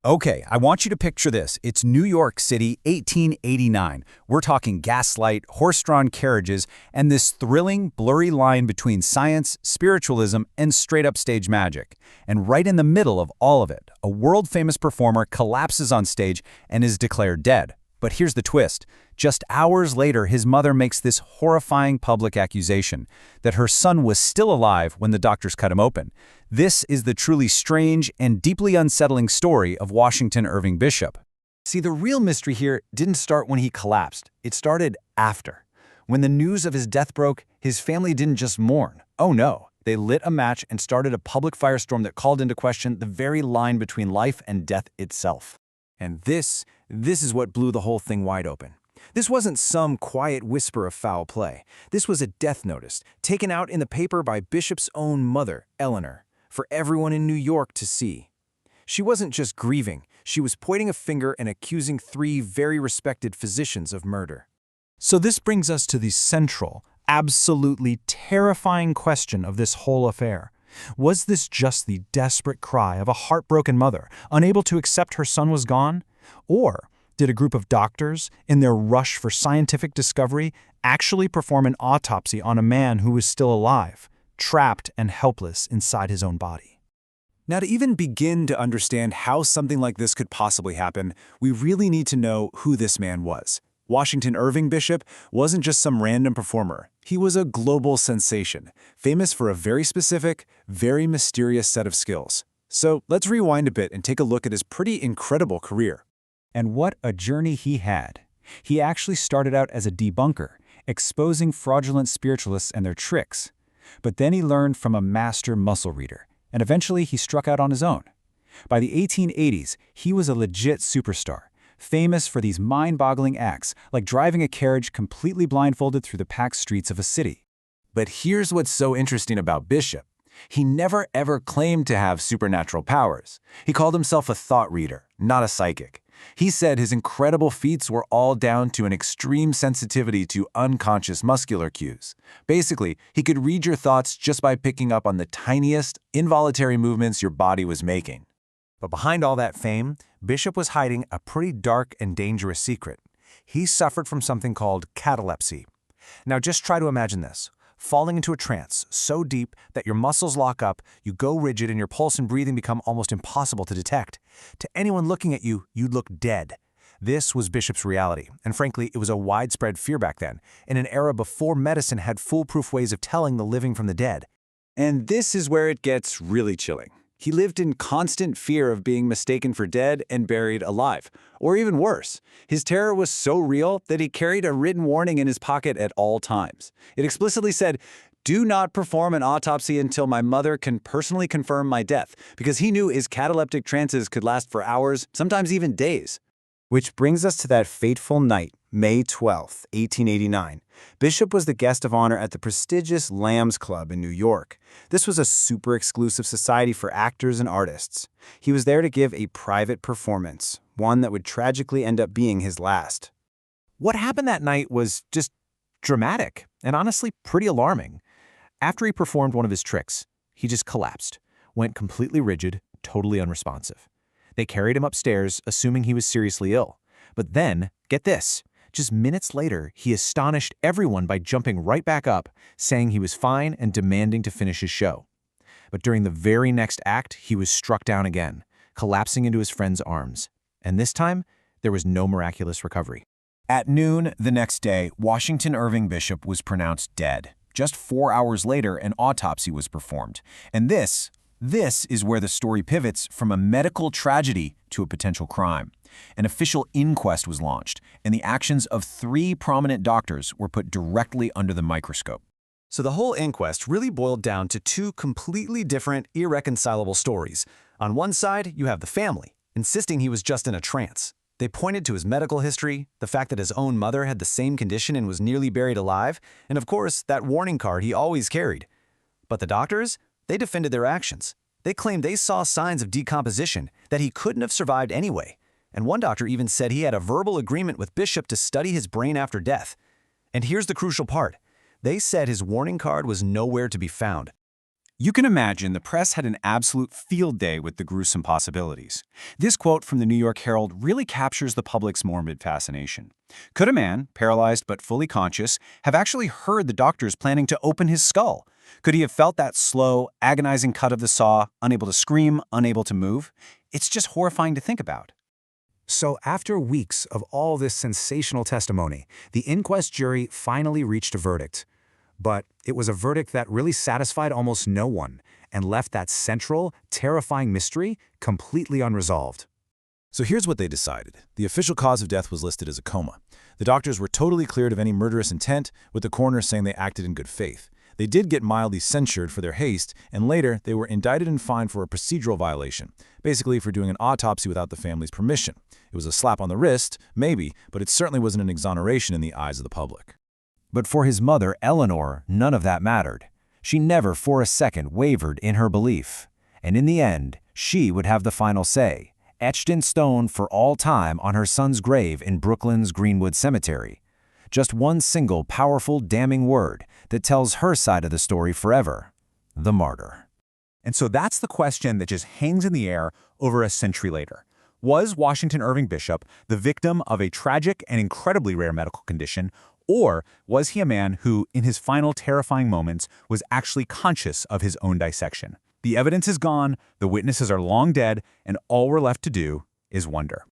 Okay, I want you to picture this. It's New York City, 1889. We're talking gaslight, horse-drawn carriages, and this thrilling, blurry line between science, spiritualism, and straight-up stage magic. And right in the middle of all of it, a world-famous performer collapses on stage and is declared dead. But here's the twist. Just hours later, his mother makes this horrifying public accusation that her son was still alive when the doctors cut him open. This is the truly strange and deeply unsettling story of Washington Irving Bishop. See, the real mystery here didn't start when he collapsed. It started after. When the news of his death broke, his family didn't just mourn. Oh no, they lit a match and started a public firestorm that called into question the very line between life and death itself. And this is what blew the whole thing wide open. This wasn't some quiet whisper of foul play. This was a death notice, taken out in the paper by Bishop's own mother, Eleanor, for everyone in New York to see. She wasn't just grieving, she was pointing a finger and accusing 3 very respected physicians of murder. So this brings us to the central, absolutely terrifying question of this whole affair. Was this just the desperate cry of a heartbroken mother, unable to accept her son was gone? Or did a group of doctors, in their rush for scientific discovery, actually perform an autopsy on a man who was still alive, trapped and helpless inside his own body? Now, to even begin to understand how something like this could possibly happen, we really need to know who this man was. Washington Irving Bishop wasn't just some random performer. He was a global sensation, famous for a very specific, very mysterious set of skills. So let's rewind a bit and take a look at his pretty incredible career. And what a journey he had. He actually started out as a debunker, exposing fraudulent spiritualists and their tricks. But then he learned from a master muscle reader, and eventually he struck out on his own. By the 1880s, he was a legit superstar, famous for these mind-boggling acts, like driving a carriage completely blindfolded through the packed streets of a city. But here's what's so interesting about Bishop. He never ever claimed to have supernatural powers. He called himself a thought reader, not a psychic. He said his incredible feats were all down to an extreme sensitivity to unconscious muscular cues. Basically, he could read your thoughts just by picking up on the tiniest, involuntary movements your body was making. But behind all that fame, Bishop was hiding a pretty dark and dangerous secret. He suffered from something called catalepsy. Now just try to imagine this. Falling into a trance so deep that your muscles lock up, you go rigid, and your pulse and breathing become almost impossible to detect. To anyone looking at you, you'd look dead. This was Bishop's reality, and frankly, it was a widespread fear back then, in an era before medicine had foolproof ways of telling the living from the dead. And this is where it gets really chilling. He lived in constant fear of being mistaken for dead and buried alive. Or even worse, his terror was so real that he carried a written warning in his pocket at all times. It explicitly said, "Do not perform an autopsy until my mother can personally confirm my death," because he knew his cataleptic trances could last for hours, sometimes even days. Which brings us to that fateful night, May 12, 1889. Bishop was the guest of honor at the prestigious Lamb's Club in New York. This was a super exclusive society for actors and artists. He was there to give a private performance, one that would tragically end up being his last. What happened that night was just dramatic and honestly pretty alarming. After he performed one of his tricks, he just collapsed, went completely rigid, totally unresponsive. They carried him upstairs, assuming he was seriously ill. But then, get this, just minutes later, he astonished everyone by jumping right back up, saying he was fine and demanding to finish his show. But during the very next act, he was struck down again, collapsing into his friend's arms. And this time, there was no miraculous recovery. At noon the next day, Washington Irving Bishop was pronounced dead. Just 4 hours later, an autopsy was performed. And this is where the story pivots from a medical tragedy to a potential crime. An official inquest was launched, and the actions of 3 prominent doctors were put directly under the microscope. So the whole inquest really boiled down to 2 completely different, irreconcilable stories. On one side, you have the family, insisting he was just in a trance. They pointed to his medical history, the fact that his own mother had the same condition and was nearly buried alive, and of course, that warning card he always carried. But the doctors? They defended their actions. They claimed they saw signs of decomposition, that he couldn't have survived anyway. And one doctor even said he had a verbal agreement with Bishop to study his brain after death. And here's the crucial part. They said his warning card was nowhere to be found. You can imagine the press had an absolute field day with the gruesome possibilities. This quote from the New York Herald really captures the public's morbid fascination. Could a man, paralyzed but fully conscious, have actually heard the doctors planning to open his skull? Could he have felt that slow, agonizing cut of the saw, unable to scream, unable to move? It's just horrifying to think about. So after weeks of all this sensational testimony, the inquest jury finally reached a verdict. But it was a verdict that really satisfied almost no one and left that central, terrifying mystery completely unresolved. So here's what they decided. The official cause of death was listed as a coma. The doctors were totally cleared of any murderous intent, with the coroner saying they acted in good faith. They did get mildly censured for their haste, and later they were indicted and fined for a procedural violation, basically for doing an autopsy without the family's permission. It was a slap on the wrist, maybe, but it certainly wasn't an exoneration in the eyes of the public. But for his mother, Eleanor, none of that mattered. She never for a second wavered in her belief. And in the end, she would have the final say, etched in stone for all time on her son's grave in Brooklyn's Greenwood Cemetery. Just one single powerful, damning word that tells her side of the story forever: the martyr. And so that's the question that just hangs in the air over a century later. Was Washington Irving Bishop the victim of a tragic and incredibly rare medical condition, or was he a man who, in his final terrifying moments, was actually conscious of his own dissection? The evidence is gone, the witnesses are long dead, and all we're left to do is wonder.